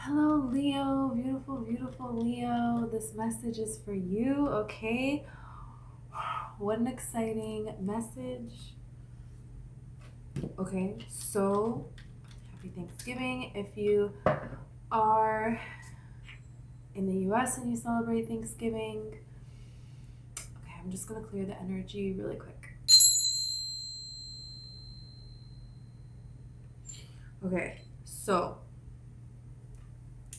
Hello, Leo. Beautiful, beautiful Leo. This message is for you, okay? What an exciting message. Okay, so happy Thanksgiving. If you are in the US and you celebrate Thanksgiving, okay, I'm just going to clear the energy really quick. Okay, so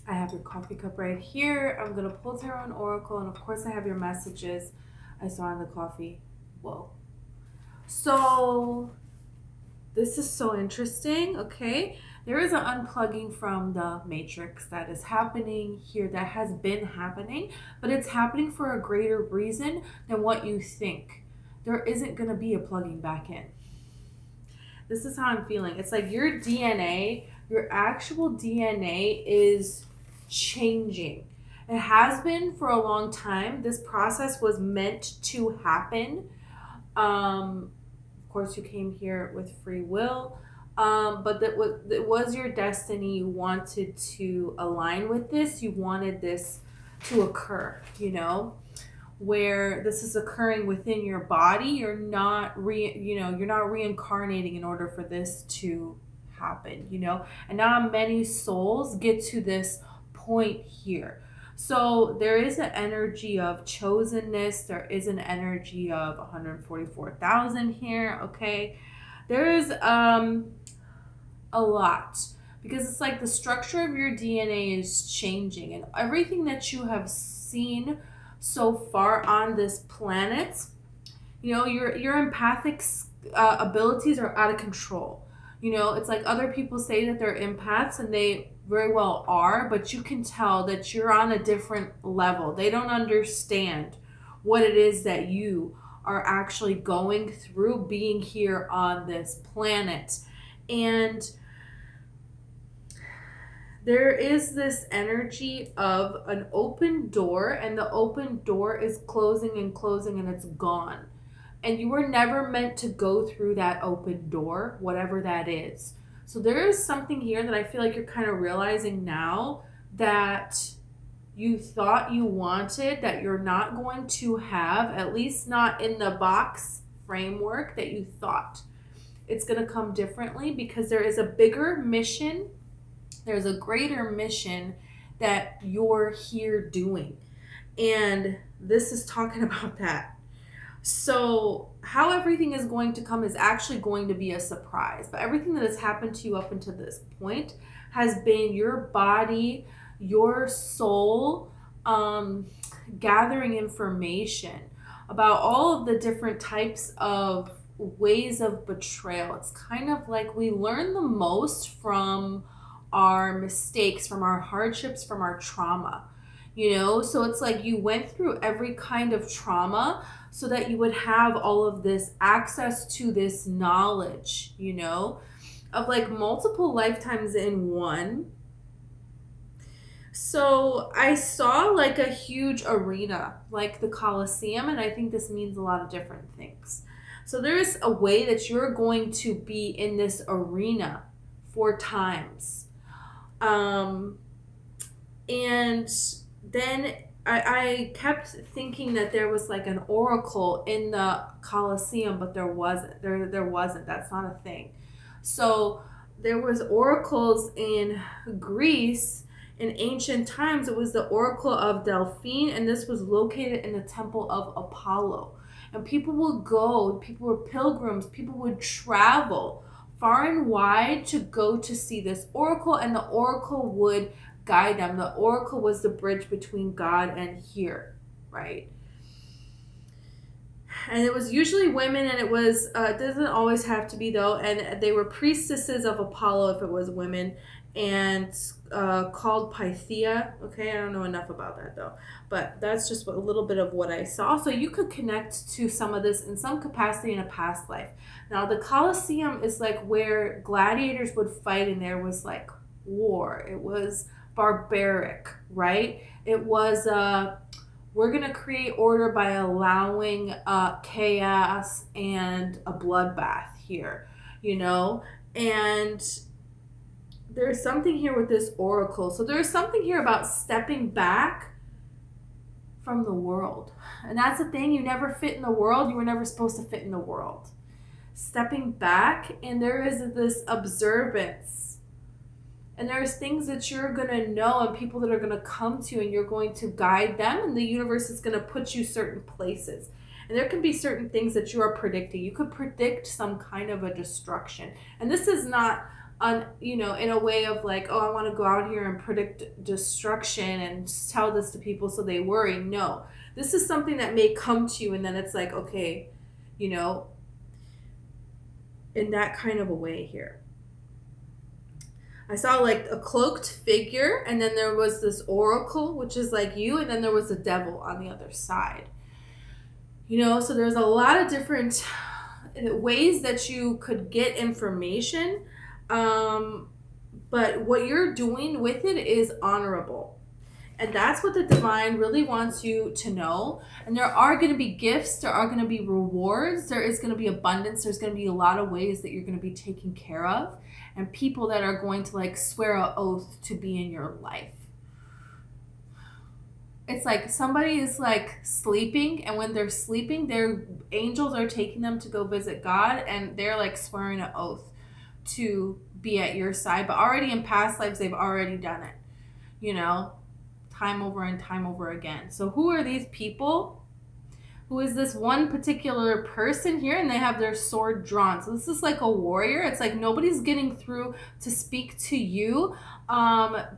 I have your coffee cup right here. I'm going to pull Tarot and Oracle, and of course I have your messages I saw in the coffee. Whoa. So this is so interesting, okay? There is an unplugging from the matrix that is happening here, that has been happening, but it's happening for a greater reason than what you think. There isn't going to be a plugging back in. This is how I'm feeling. It's like your DNA, your actual DNA is changing. It has been for a long time. This process was meant to happen. Of course, you came here with free will, but it was your destiny. You wanted to align with this. You wanted this to occur, where this is occurring within your body. You're not reincarnating in order for this to happen, and not many souls get to this point here. So there is an energy of chosenness. There is an energy of 144,000 here, okay? There is a lot, because it's like the structure of your DNA is changing, and everything that you have seen so far on this planet, your empathic abilities are out of control. It's like other people say that they're empaths, and they very well are, but you can tell that you're on a different level. They don't understand what it is that you are actually going through being here on this planet. And there is this energy of an open door, and the open door is closing and closing, and it's gone. And you were never meant to go through that open door, whatever that is. So there is something here that I feel like you're kind of realizing now, that you thought you wanted, that you're not going to have, at least not in the box framework that you thought. It's going to come differently, because there is a bigger mission. There's a greater mission that you're here doing. And this is talking about that. So how everything is going to come is actually going to be a surprise. But everything that has happened to you up until this point has been your body, your soul, gathering information about all of the different types of ways of betrayal. It's kind of like we learn the most from our mistakes, from our hardships, from our trauma. So it's like you went through every kind of trauma so that you would have all of this access to this knowledge, of like multiple lifetimes in one. So I saw like a huge arena, like the Colosseum, and I think this means a lot of different things. So there's a way that you're going to be in this arena 4 times. And then I kept thinking that there was like an oracle in the Colosseum, but there wasn't. There wasn't. That's not a thing. So there was oracles in Greece in ancient times. It was the Oracle of Delphine, and this was located in the Temple of Apollo. And people would go, people were pilgrims, people would travel far and wide to go to see this oracle, and the oracle would guide them. The oracle was the bridge between God and here, right? And it was usually women, and it doesn't always have to be though, and they were priestesses of Apollo if it was women, and called Pythia. Okay, I don't know enough about that though, but that's just a little bit of what I saw. So you could connect to some of this in some capacity in a past life. Now the Colosseum is like where gladiators would fight, and there was like war. It was barbaric, right? It was we're going to create order by allowing chaos and a bloodbath here, and there's something here with this oracle. So there's something here about stepping back from the world. And that's the thing, you never fit in the world. You were never supposed to fit in the world. Stepping back, and there is this observance. And there's things that you're going to know and people that are going to come to you, and you're going to guide them, and the universe is going to put you certain places. And there can be certain things that you are predicting. You could predict some kind of a destruction. And this is not in a way of like, oh, I want to go out here and predict destruction and just tell this to people so they worry. No, this is something that may come to you, and then it's like, okay, in that kind of a way here. I saw like a cloaked figure, and then there was this oracle, which is like you, and then there was the devil on the other side. So there's a lot of different ways that you could get information. But what you're doing with it is honorable. And that's what the divine really wants you to know. And there are going to be gifts. There are going to be rewards. There is going to be abundance. There's going to be a lot of ways that you're going to be taken care of. And people that are going to like swear an oath to be in your life. It's like somebody is like sleeping, and when they're sleeping, their angels are taking them to go visit God, and they're like swearing an oath to be at your side. But already in past lives, they've already done it, time over and time over again. So who are these people? Who is this one particular person here? And they have their sword drawn. So this is like a warrior. It's like nobody's getting through to speak to you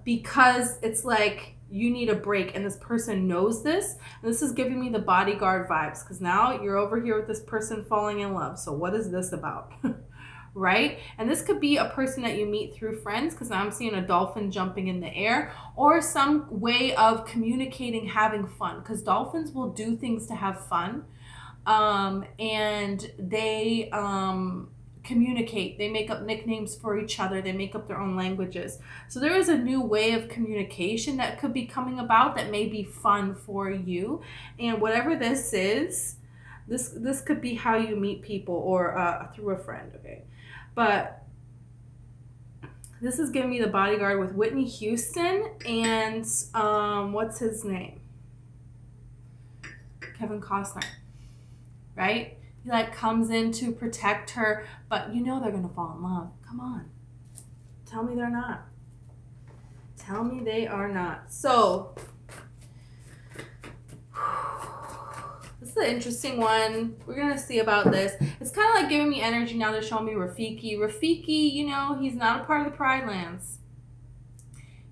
because it's like you need a break, and this person knows this. And this is giving me the bodyguard vibes, because now you're over here with this person falling in love. So what is this about? Right? And this could be a person that you meet through friends, because now I'm seeing a dolphin jumping in the air, or some way of communicating, having fun, because dolphins will do things to have fun. And they communicate. They make up nicknames for each other. They make up their own languages. So there is a new way of communication that could be coming about that may be fun for you. And whatever this is, this could be how you meet people, or through a friend, okay? But this is giving me the bodyguard with Whitney Houston and what's his name? Kevin Costner, right? He like comes in to protect her, but they're gonna fall in love. Come on. Tell me they're not. Tell me they are not. So this is an interesting one. We're gonna see about this. It's kind of like giving me energy now. They're showing me Rafiki. Rafiki, he's not a part of the Pride Lands.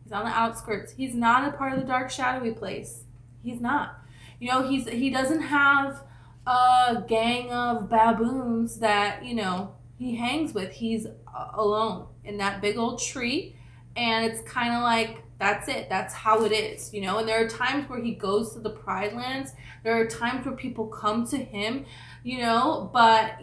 He's on the outskirts. He's not a part of the dark shadowy place. He's not. He doesn't have a gang of baboons that, he hangs with. He's alone in that big old tree, and it's kind of like, that's it. That's how it is, And there are times where he goes to the Pride Lands. There are times where people come to him, but,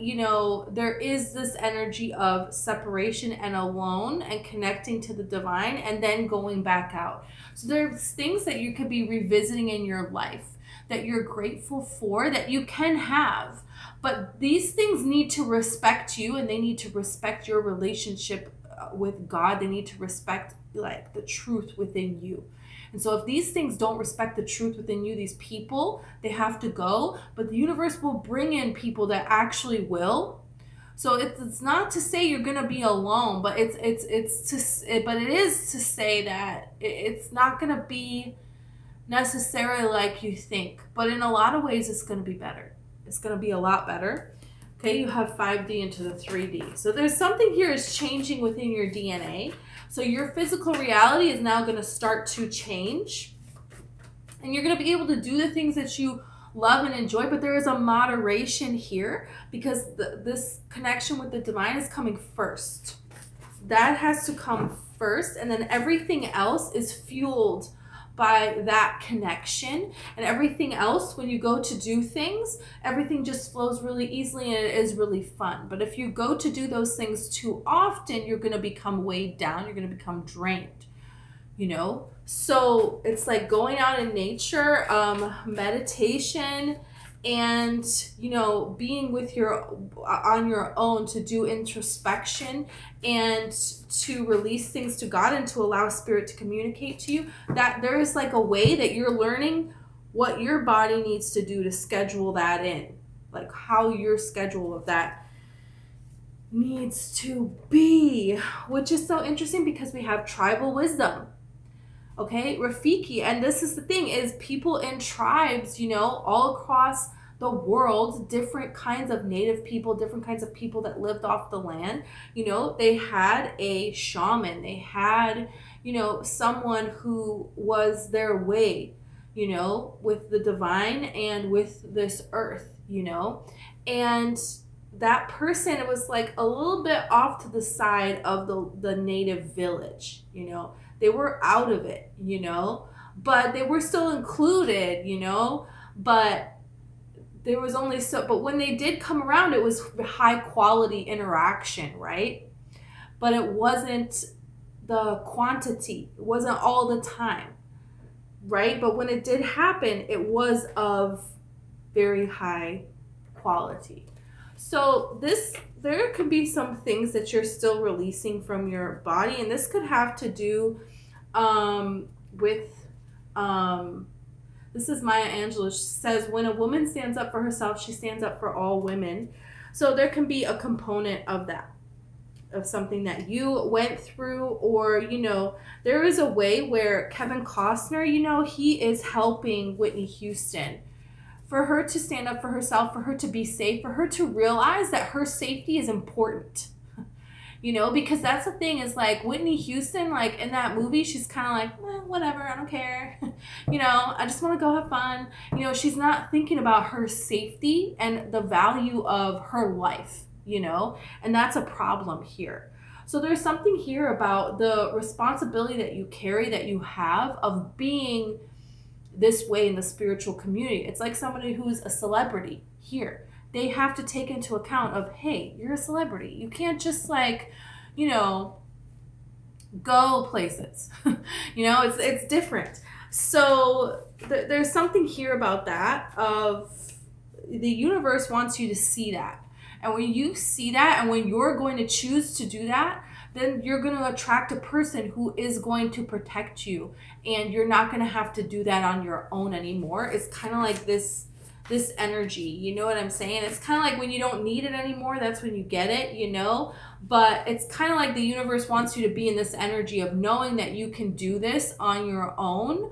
there is this energy of separation and alone and connecting to the divine and then going back out. So there's things that you could be revisiting in your life that you're grateful for, that you can have. But these things need to respect you, and they need to respect your relationship with God. They need to respect like the truth within you. And so if these things don't respect the truth within you, these people, they have to go. But the universe will bring in people that actually will. So it's not to say you're gonna be alone, but it is to say that it's not gonna be necessarily like you think, but in a lot of ways it's going to be better. It's going to be a lot better. Okay, you have 5D into the 3D. So there's something here is changing within your DNA. So your physical reality is now going to start to change. And you're going to be able to do the things that you love and enjoy, but there is a moderation here, because this connection with the divine is coming first. That has to come first, and then everything else is fueled by that connection. And everything else, when you go to do things, everything just flows really easily and it is really fun. But if you go to do those things too often, you're going to become weighed down. You're going to become drained, So it's like going out in nature, meditation, and, you know, being with on your own to do introspection and to release things to God and to allow spirit to communicate to you, that there is like a way that you're learning what your body needs to do to schedule that in, like how your schedule of that needs to be, which is so interesting because we have tribal wisdom. Okay, Rafiki, and this is the thing, is people in tribes, you know, all across the world, different kinds of native people, different kinds of people that lived off the land, you know, they had a shaman, they had, you know, someone who was their way, you know, with the divine and with this earth, you know, and that person, it was like a little bit off to the side of the native village, you know. They were out of it, you know, but they were still included, you know, but there was only so, but when they did come around, it was high quality interaction, right? But it wasn't the quantity, it wasn't all the time, right? But when it did happen, it was of very high quality. So there could be some things that you're still releasing from your body, and this could have to do with, this is Maya Angelou. She says, when a woman stands up for herself, she stands up for all women. So there can be a component of that, of something that you went through, or, you know, there is a way where Kevin Costner, you know, he is helping Whitney Houston, for her to stand up for herself, for her to be safe, for her to realize that her safety is important. You know, because that's the thing, is like Whitney Houston, like in that movie, she's kind of like, whatever, I don't care. You know, I just want to go have fun. You know, she's not thinking about her safety and the value of her life, you know, and that's a problem here. So there's something here about the responsibility that you carry, that you have, of being this way in the spiritual community. It's like somebody who's a celebrity here. They have to take into account of, hey, you're a celebrity. You can't just like, you know, go places. You know, it's different. So there's something here about that, of the universe wants you to see that. And when you see that, and when you're going to choose to do that, then you're going to attract a person who is going to protect you, and you're not going to have to do that on your own anymore. It's kind of like this energy, you know what I'm saying? It's kind of like when you don't need it anymore, that's when you get it, you know? But it's kind of like the universe wants you to be in this energy of knowing that you can do this on your own,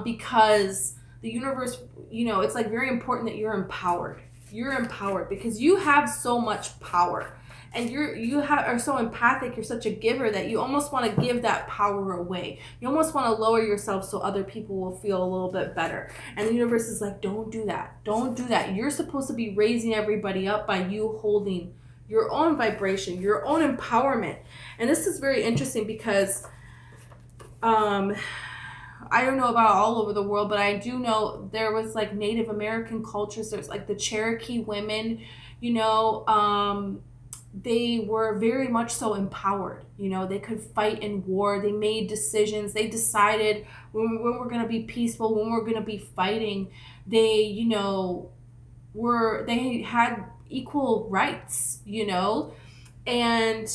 because the universe, you know, it's like very important that you're empowered. You're empowered because you have so much power. And you are so empathic, you're such a giver, that you almost want to give that power away. You almost want to lower yourself so other people will feel a little bit better. And the universe is like, don't do that. Don't do that. You're supposed to be raising everybody up by you holding your own vibration, your own empowerment. And this is very interesting because I don't know about all over the world, but I do know there was like Native American cultures. There's like the Cherokee women, you know, they were very much so empowered. You know, they could fight in war. They made decisions. They decided when we're going to be peaceful, when we're going to be fighting. They, you know, they had equal rights, you know, and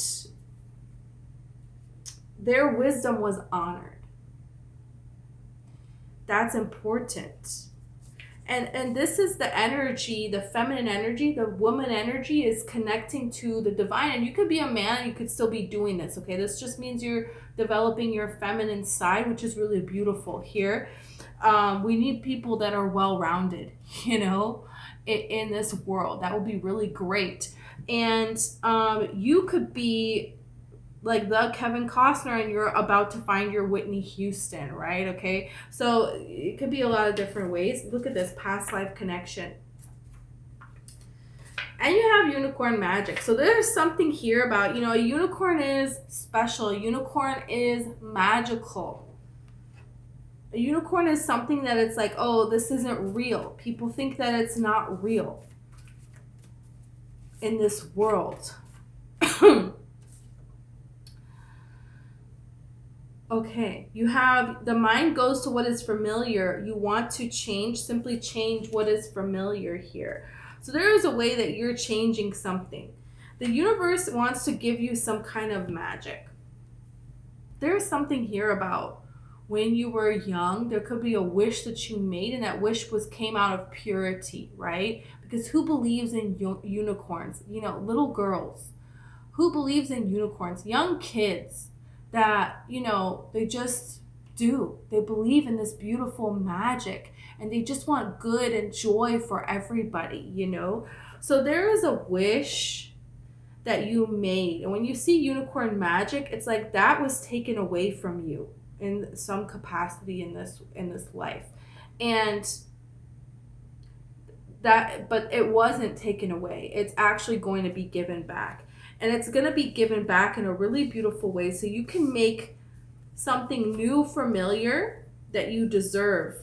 their wisdom was honored. That's important. And this is the energy, the feminine energy, the woman energy is connecting to the divine. And you could be a man and you could still be doing this, okay? This just means you're developing your feminine side, which is really beautiful here. We need people that are well-rounded, you know, in this world. That would be really great. And you could be like the Kevin Costner and you're about to find your Whitney Houston, right? Okay, so it could be a lot of different ways. Look at this, past life connection. And you have unicorn magic. So there's something here about, you know, a unicorn is special. A unicorn is magical. A unicorn is something that it's like, oh, this isn't real. People think that it's not real in this world. Okay, you have the mind goes to what is familiar. You want to change, simply change what is familiar here. So there is a way that you're changing something. The universe wants to give you some kind of magic. There's something here about when you were young, there could be a wish that you made, and that wish came out of purity, right? Because who believes in unicorns? You know, little girls. Who believes in unicorns? Young kids that, you know, they just do. They believe in this beautiful magic, and they just want good and joy for everybody, you know? So there is a wish that you made. And when you see unicorn magic, it's like that was taken away from you in some capacity in this life. And that, but it wasn't taken away. It's actually going to be given back. And it's going to be given back in a really beautiful way, so you can make something new familiar that you deserve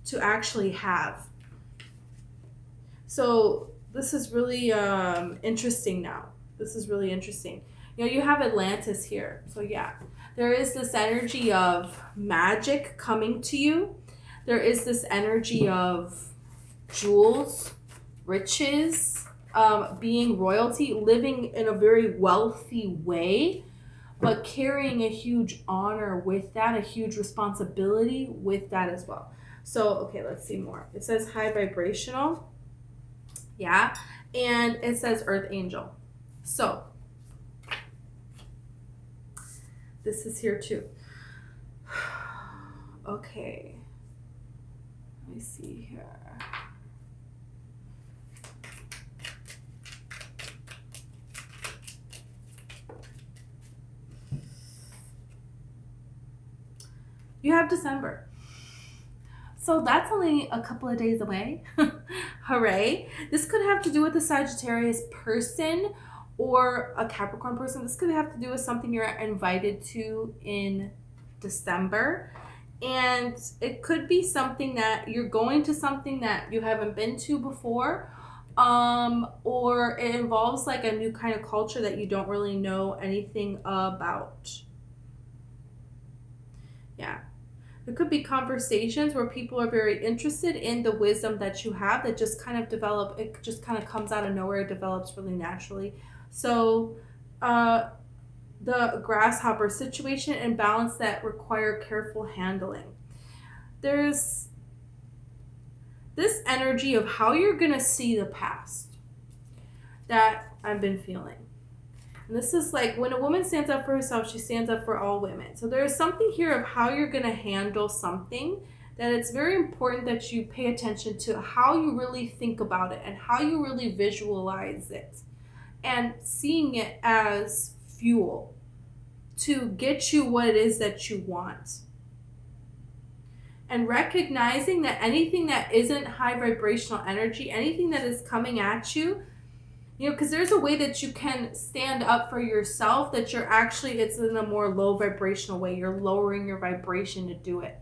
to actually have. So this is really interesting now. This is really interesting. You know, you have Atlantis here. So yeah, there is this energy of magic coming to you. There is this energy of jewels, riches, being royalty, living in a very wealthy way, but carrying a huge honor with that, a huge responsibility with that as well. So, okay, let's see more. It says high vibrational. Yeah. And it says earth angel. So, this is here too. Okay. Let me see here. You have December. So that's only a couple of days away. Hooray. This could have to do with a Sagittarius person or a Capricorn person. This could have to do with something you're invited to in December. And it could be something that you're going to something that you haven't been to before. Or it involves like a new kind of culture that you don't really know anything about. Yeah. There could be conversations where people are very interested in the wisdom that you have that just kind of develop, it just kind of comes out of nowhere, it develops really naturally. So the grasshopper situation and balance that require careful handling. There's this energy of how you're going to see the past that I've been feeling. And this is like when a woman stands up for herself, she stands up for all women. So there is something here of how you're going to handle something that it's very important that you pay attention to how you really think about it and how you really visualize it and seeing it as fuel to get you what it is that you want. And recognizing that anything that isn't high vibrational energy, anything that is coming at you, you know, because there's a way that you can stand up for yourself that you're actually, it's in a more low vibrational way. You're lowering your vibration to do it.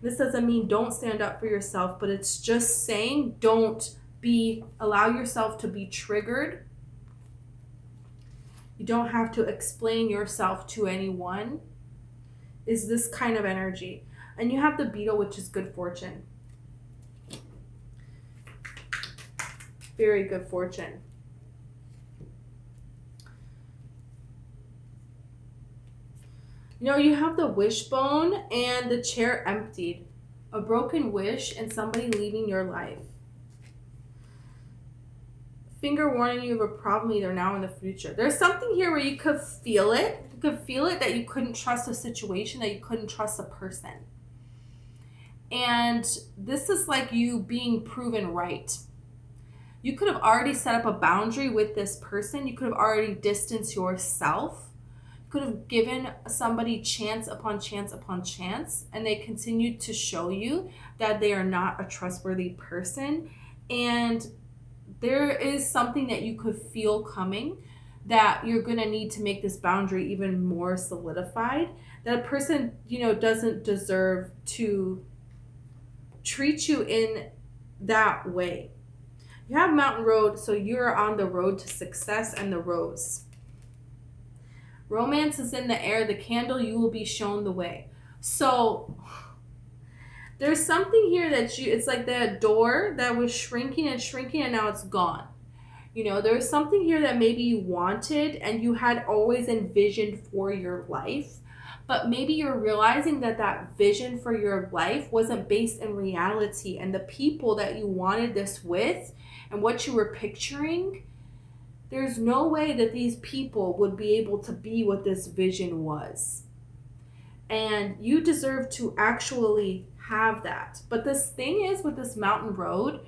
This doesn't mean don't stand up for yourself, but it's just saying don't allow yourself to be triggered. You don't have to explain yourself to anyone. Is this kind of energy. And you have the beetle, which is good fortune. Very good fortune. You know, you have the wishbone and the chair emptied. A broken wish and somebody leaving your life. Finger warning you of a problem either now or in the future. There's something here where you could feel it. You could feel it that you couldn't trust a situation, that you couldn't trust a person. And this is like you being proven right. You could have already set up a boundary with this person. You could have already distanced yourself. Could have given somebody chance upon chance upon chance, and they continued to show you that they are not a trustworthy person. And there is something that you could feel coming that you're going to need to make this boundary even more solidified, that a person, you know, doesn't deserve to treat you in that way. You have Mountain Road, so you're on the road to success and the rose. Romance is in the air. The candle, you will be shown the way. So there's something here that it's like that door that was shrinking and now it's gone. You know, there's something here that maybe you wanted and you had always envisioned for your life, but maybe you're realizing that that vision for your life wasn't based in reality, and the people that you wanted this with and what you were picturing, there's no way that these people would be able to be what this vision was. And you deserve to actually have that. But this thing is with this mountain road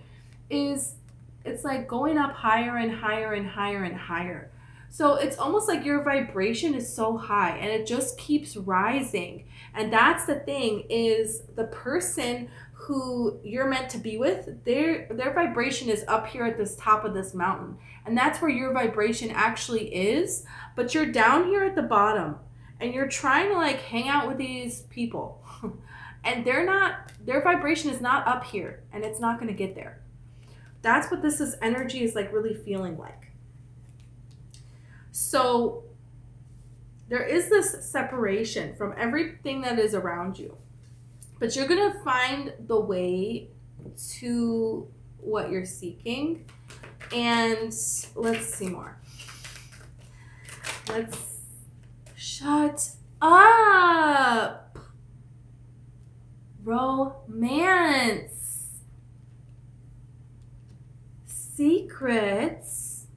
is it's like going up higher and higher and higher and higher. So it's almost like your vibration is so high and it just keeps rising. And that's the thing, is the person who you're meant to be with, their vibration is up here at this top of this mountain. And that's where your vibration actually is. But you're down here at the bottom and you're trying to like hang out with these people. And their vibration is not up here and it's not going to get there. That's what this energy is like really feeling like. So there is this separation from everything that is around you. But you're going to find the way to what you're seeking. And let's see more. Let's shut up. Romance. Secrets,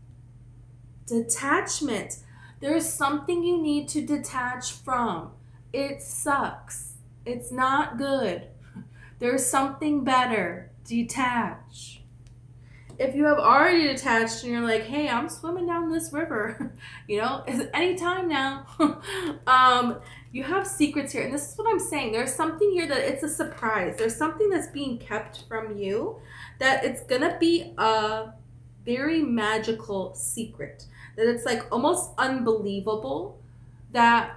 detachment. There's something you need to detach from. It sucks. It's not good. There's something better. Detach. If you have already detached and you're like, hey, I'm swimming down this river, you know, it's anytime now. You have secrets here. And this is what I'm saying. There's something here that it's a surprise. There's something that's being kept from you, that it's going to be a very magical secret. That it's like almost unbelievable that,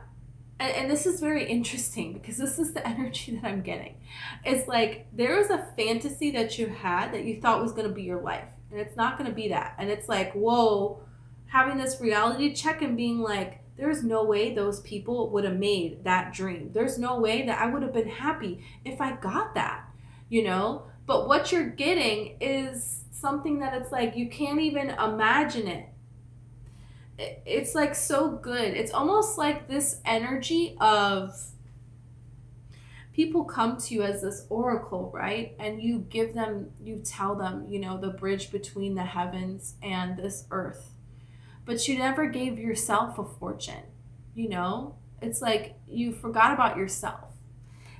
and this is very interesting because this is the energy that I'm getting. It's like there was a fantasy that you had that you thought was going to be your life. And it's not going to be that. And it's like, whoa, having this reality check and being like, there's no way those people would have made that dream. There's no way that I would have been happy if I got that, you know? But what you're getting is something that it's like you can't even imagine it. It's like so good. It's almost like this energy of people come to you as this oracle, right? And you tell them, you know, the bridge between the heavens and this earth. But you never gave yourself a fortune, you know? It's like you forgot about yourself.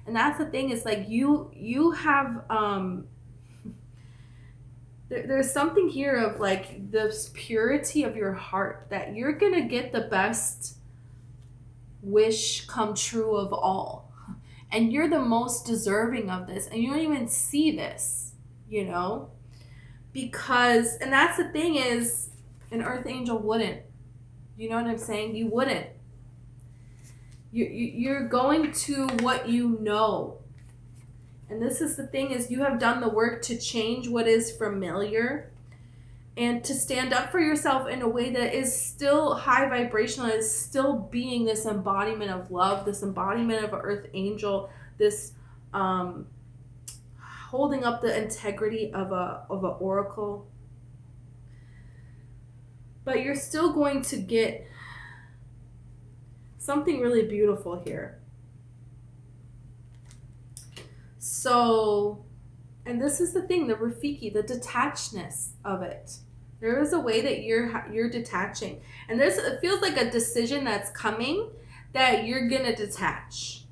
And that's the thing, is like you have, there's something here of like this purity of your heart that you're going to get the best wish come true of all. And you're the most deserving of this. And you don't even see this, you know? Because, and that's the thing, is an earth angel wouldn't. You know what I'm saying? You wouldn't. You're going to what you know. And this is the thing, is you have done the work to change what is familiar and to stand up for yourself in a way that is still high vibrational, is still being this embodiment of love, this embodiment of an earth angel, this holding up the integrity of a oracle. But you're still going to get something really beautiful here. So, and this is the thing, the Rafiki, the detachedness of it. There is a way that you're detaching. And it feels like a decision that's coming that you're going to detach.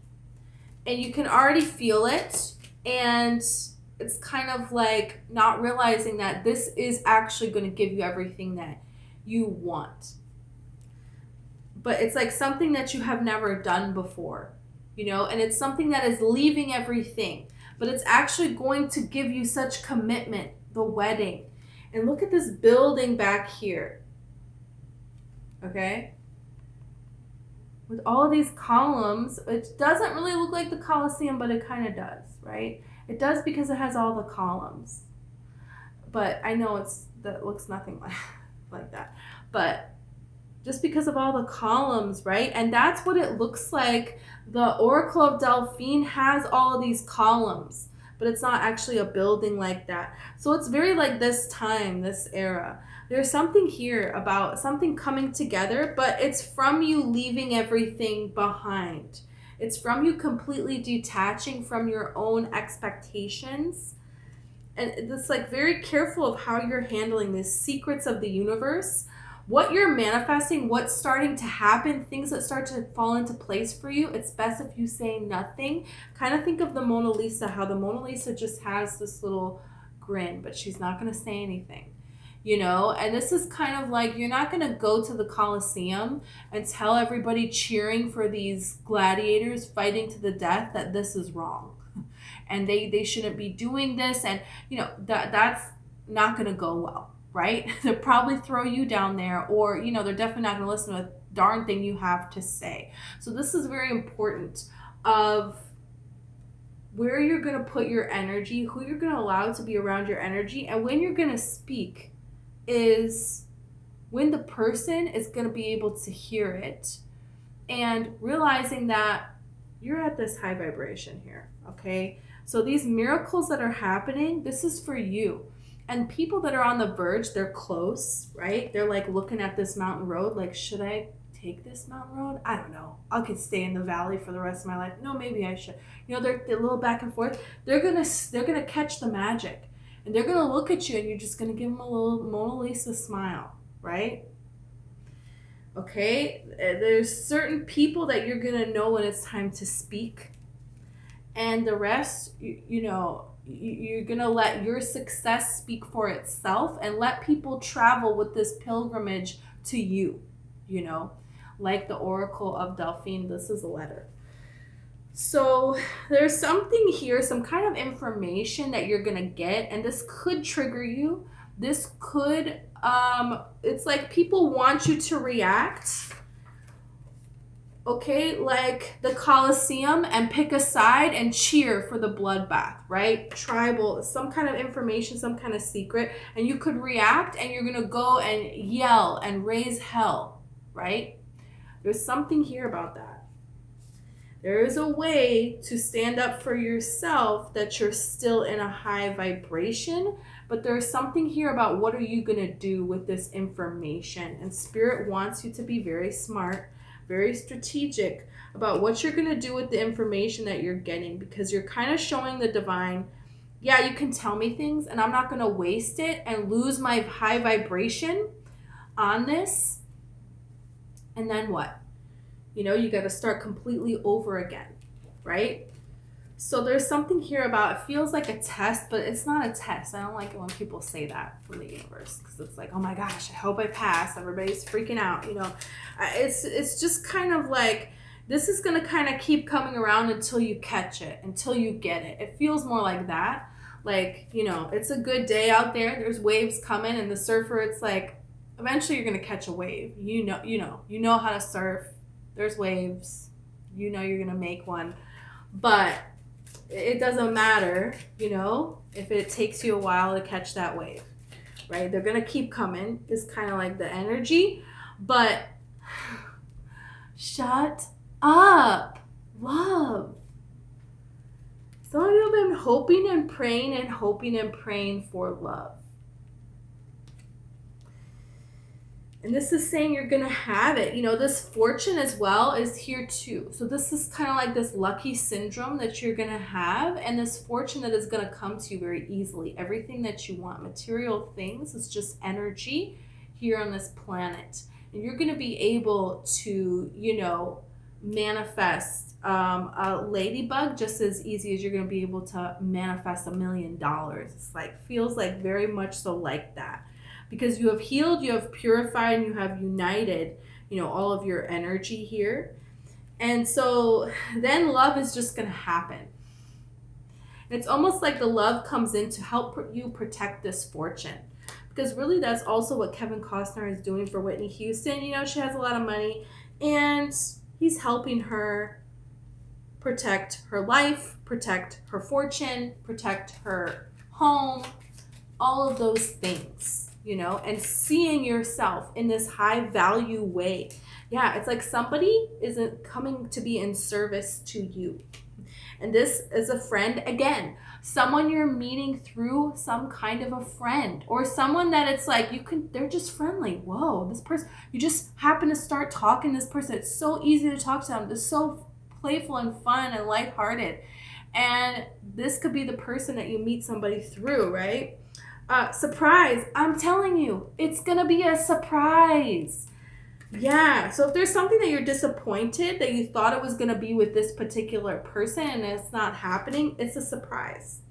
And you can already feel it. And it's kind of like not realizing that this is actually going to give you everything that you want. But it's like something that you have never done before, you know, and it's something that is leaving everything, but it's actually going to give you such commitment, the wedding. And look at this building back here, okay? With all of these columns, it doesn't really look like the Colosseum, but it kind of does, right? It does because it has all the columns. But I know that looks nothing like that. But just because of all the columns, right? And that's what it looks like. The Oracle of Delphine has all of these columns, but it's not actually a building like that. So it's very like this time, this era. There's something here about something coming together, but it's from you leaving everything behind. It's from you completely detaching from your own expectations. And it's like very careful of how you're handling these secrets of the universe, what you're manifesting, what's starting to happen, things that start to fall into place for you. It's best if you say nothing. Kind of think of the Mona Lisa, how the Mona Lisa just has this little grin, but she's not going to say anything, you know? And this is kind of like, you're not going to go to the Colosseum and tell everybody cheering for these gladiators fighting to the death that this is wrong. And they shouldn't be doing this. And, you know, that's not going to go well. Right? They'll probably throw you down there, or, you know, they're definitely not going to listen to a darn thing you have to say. So this is very important of where you're going to put your energy, who you're going to allow to be around your energy, and when you're going to speak is when the person is going to be able to hear it, and realizing that you're at this high vibration here, okay? So these miracles that are happening, this is for you. And people that are on the verge, they're close, right? They're like looking at this mountain road, like, should I take this mountain road? I don't know. I could stay in the valley for the rest of my life. No, maybe I should. You know, they're a little back and forth. They're gonna catch the magic, and they're gonna look at you, and you're just gonna give them a little Mona Lisa smile, right? Okay. There's certain people that you're gonna know when it's time to speak, and the rest, you know. You're going to let your success speak for itself and let people travel with this pilgrimage to you, you know, like the Oracle of Delphine. This is a letter. So there's something here, some kind of information that you're going to get, and this could trigger you. This could, it's like people want you to react, okay, like the Colosseum, and pick a side and cheer for the bloodbath, right? Tribal, some kind of information, some kind of secret, and you could react, and you're gonna go and yell and raise hell, right? There's something here about that. There is a way to stand up for yourself that you're still in a high vibration, but there's something here about what are you gonna do with this information, and Spirit wants you to be very smart, very strategic about what you're going to do with the information that you're getting, because you're kind of showing the divine, yeah, you can tell me things and I'm not going to waste it and lose my high vibration on this. And then what? You know, you got to start completely over again, right? So there's something here about, it feels like a test, but it's not a test. I don't like it when people say that from the universe, because it's like, oh my gosh, I hope I pass. Everybody's freaking out, you know. It's just kind of like, this is going to kind of keep coming around until you catch it, until you get it. It feels more like that. Like, you know, it's a good day out there. There's waves coming, and the surfer, it's like, eventually you're going to catch a wave. You know how to surf. There's waves. You know you're going to make one. But it doesn't matter, you know, if it takes you a while to catch that wave, right? They're going to keep coming. It's kind of like the energy, but shut up, love. Some of you have been hoping and praying for love. And this is saying you're going to have it. You know, this fortune as well is here too. So this is kind of like this lucky syndrome that you're going to have, and this fortune that is going to come to you very easily. Everything that you want, material things, is just energy here on this planet. And you're going to be able to, you know, manifest a ladybug just as easy as you're going to be able to manifest $1 million. It's like, feels like very much so like that. Because you have healed, you have purified, and you have united, you know, all of your energy here. And so then love is just going to happen. It's almost like the love comes in to help you protect this fortune. Because really that's also what Kevin Costner is doing for Whitney Houston. You know, she has a lot of money, and he's helping her protect her life, protect her fortune, protect her home, all of those things. you know, and seeing yourself in this high value way. Yeah, it's like somebody isn't coming to be in service to you. And this is a friend, again, someone you're meeting through some kind of a friend, or someone that it's like they're just friendly. Whoa, this person, you just happen to start talking to this person. It's so easy to talk to them. It's so playful and fun and lighthearted. And this could be the person that you meet somebody through, right? Surprise. I'm telling you, it's going to be a surprise. Yeah, so if there's something that you're disappointed that you thought it was going to be with this particular person and it's not happening, it's a surprise.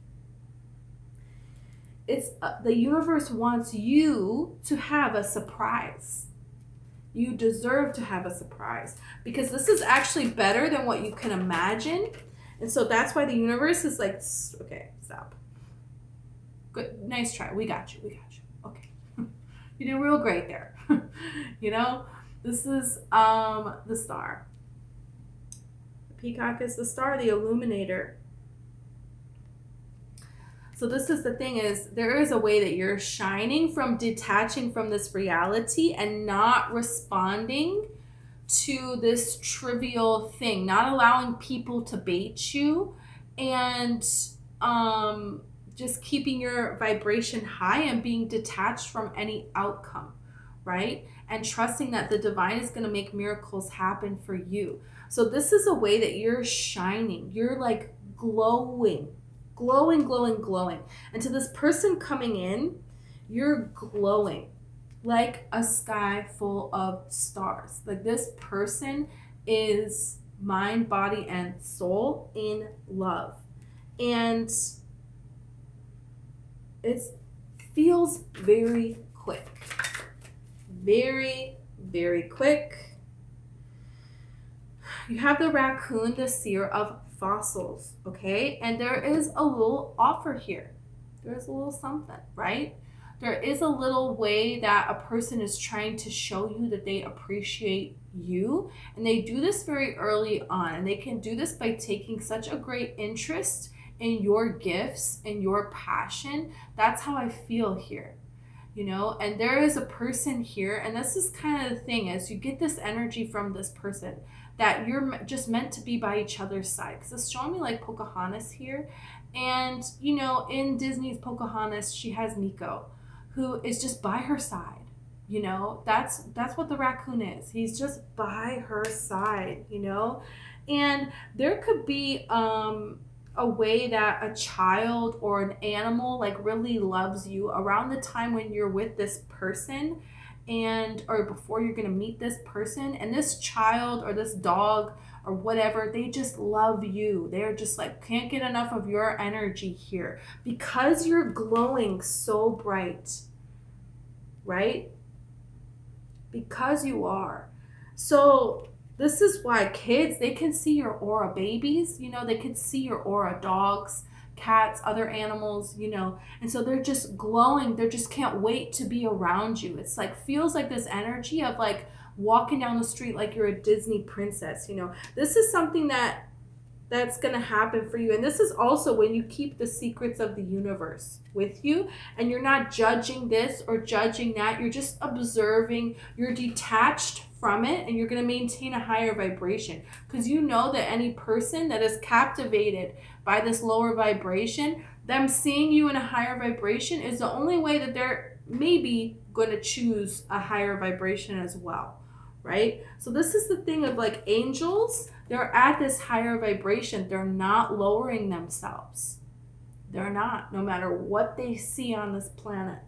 It's the universe wants you to have a surprise. You deserve to have a surprise because this is actually better than what you can imagine. And so that's why the universe is like, okay, stop. Good, nice try. We got you. Okay. You did real great there. You know? This is the star. The peacock is the star, the illuminator. So this is the thing is, there is a way that you're shining from detaching from this reality and not responding to this trivial thing, not allowing people to bait you, and just keeping your vibration high and being detached from any outcome, right? And trusting that the divine is going to make miracles happen for you. So this is a way that you're shining. You're like glowing. And to this person coming in, you're glowing like a sky full of stars. Like this person is mind, body, and soul in love. And it feels very quick. Very, very quick. You have the raccoon, the seer of fossils, okay? And there is a little offer here. There's a little something, right? There is a little way that a person is trying to show you that they appreciate you. And they do this very early on. And they can do this by taking such a great interest in your gifts and your passion. That's how I feel here. You know, and there is a person here, and this is kind of the thing, is you get this energy from this person that you're just meant to be by each other's side. Because it's showing me like Pocahontas here. And, you know, in Disney's Pocahontas, she has Nico, who is just by her side. You know, that's what the raccoon is. He's just by her side, you know. And there could be a way that a child or an animal like really loves you around the time when you're with this person, and or before you're going to meet this person, and this child or this dog or whatever, they just love you. They're just like can't get enough of your energy here because you're glowing so bright, right? Because you are. So this is why kids, they can see your aura. Babies, you know, they can see your aura. Dogs, cats, other animals, you know. And so they're just glowing. They just can't wait to be around you. It's like, feels like this energy of like walking down the street like you're a Disney princess, you know. This is something that's going to happen for you. And this is also when you keep the secrets of the universe with you and you're not judging this or judging that. You're just observing. You're detached from it, and you're going to maintain a higher vibration because you know that any person that is captivated by this lower vibration, them seeing you in a higher vibration is the only way that they're maybe going to choose a higher vibration as well, right? So this is the thing of like angels, they're at this higher vibration. They're not lowering themselves. They're not, no matter what they see on this planet.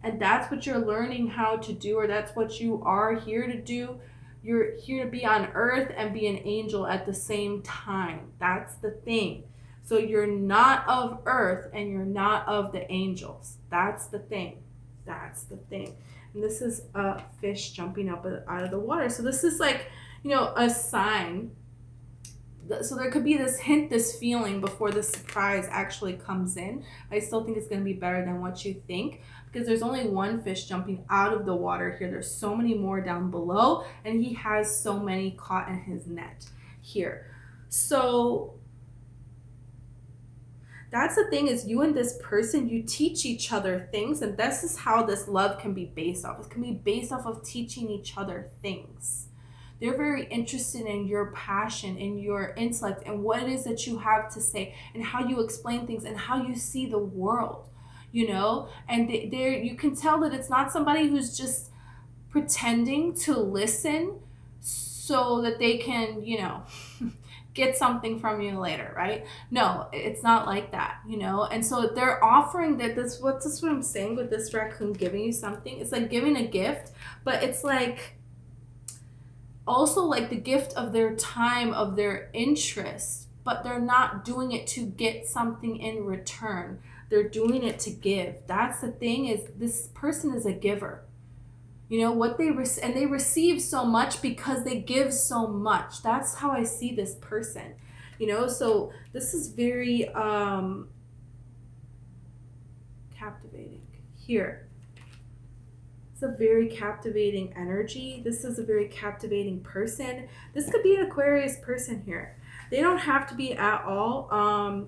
And that's what you're learning how to do, or that's what you are here to do. You're here to be on earth and be an angel at the same time. That's the thing. So you're not of earth and you're not of the angels. That's the thing. That's the thing. And this is a fish jumping up out of the water. So this is like, you know, a sign. So there could be this hint, this feeling before the surprise actually comes in. I still think it's going to be better than what you think, because there's only one fish jumping out of the water here. There's so many more down below, and he has so many caught in his net here. So That's the thing, is you and this person, you teach each other things, and this is how this love can be based off. It can be based off of teaching each other things. They're very interested in your passion, in your intellect, and what it is that you have to say, and how you explain things, and how you see the world, you know? And you can tell that it's not somebody who's just pretending to listen so that they can, you know, get something from you later, right? No, it's not like that, you know? And so they're offering that what I'm saying with this raccoon giving you something. It's like giving a gift, but it's like also like the gift of their time, of their interest, but they're not doing it to get something in return. They're doing it to give. That's the thing, is this person is a giver. You know what they and they receive so much because they give so much. That's how I see this person. You know, so this is very captivating here. It's a very captivating energy. This is a very captivating person. This could be an Aquarius person here. They don't have to be at all.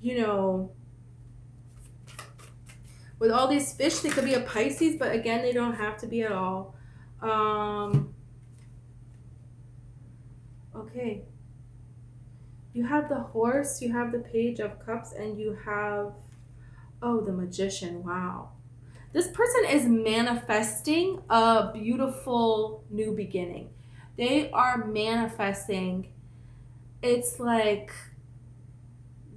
You know, with all these fish, they could be a Pisces, but again, they don't have to be at all. Okay. You have the Horse, you have the Page of Cups, and you have, oh, the Magician. Wow. This person is manifesting a beautiful new beginning. They are manifesting, it's like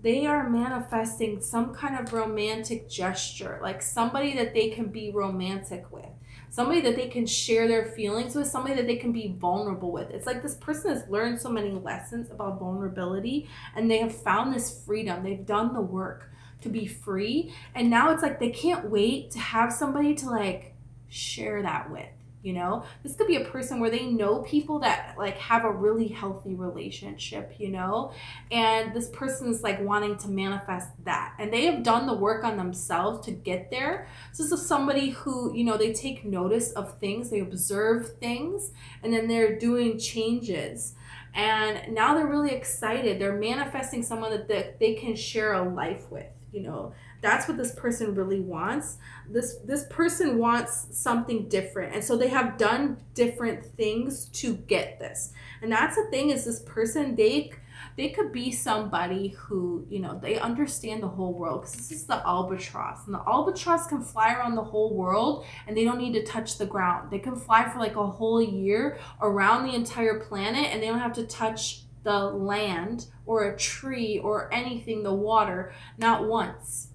they are manifesting some kind of romantic gesture, like somebody that they can be romantic with, somebody that they can share their feelings with, somebody that they can be vulnerable with. It's like this person has learned so many lessons about vulnerability, and they have found this freedom. They've done the work to be free, and now it's like they can't wait to have somebody to like share that with. You know, this could be a person where they know people that like have a really healthy relationship, you know, and this person is like wanting to manifest that, and they have done the work on themselves to get there. So this is somebody who, you know, they take notice of things, they observe things, and then they're doing changes, and now they're really excited. They're manifesting someone that they can share a life with, you know. That's what this person really wants. This person wants something different. And so they have done different things to get this. And that's the thing, is this person, they could be somebody who, you know, they understand the whole world. Because this is the albatross. And the albatross can fly around the whole world, and they don't need to touch the ground. They can fly for like a whole year around the entire planet, and they don't have to touch the land or a tree or anything, the water, not once.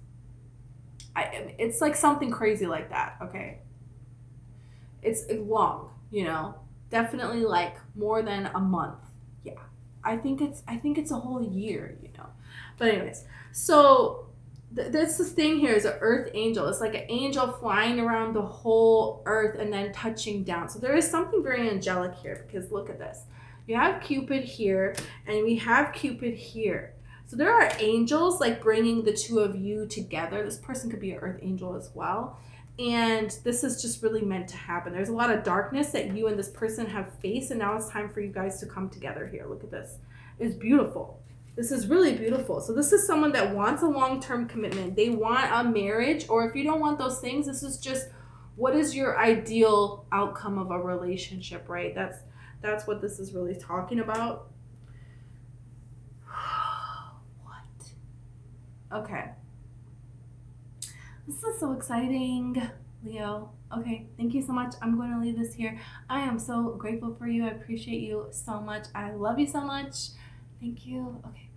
It's like something crazy like that, okay? It's long, you know, definitely like more than a month. Yeah, I think it's a whole year, you know. But anyways, so that's the thing here, is an earth angel. It's like an angel flying around the whole earth and then touching down. So there is something very angelic here, because look at this. You have Cupid here, and we have Cupid here. So there are angels like bringing the two of you together. This person could be an earth angel as well. And this is just really meant to happen. There's a lot of darkness that you and this person have faced, and now it's time for you guys to come together here. Look at this. It's beautiful. This is really beautiful. So this is someone that wants a long-term commitment. They want a marriage, or if you don't want those things, this is just, what is your ideal outcome of a relationship, right? That's what this is really talking about. Okay. This is so exciting, Leo. Okay, thank you so much. I'm going to leave this here. I am so grateful for you. I appreciate you so much. I love you so much. Thank you. Okay.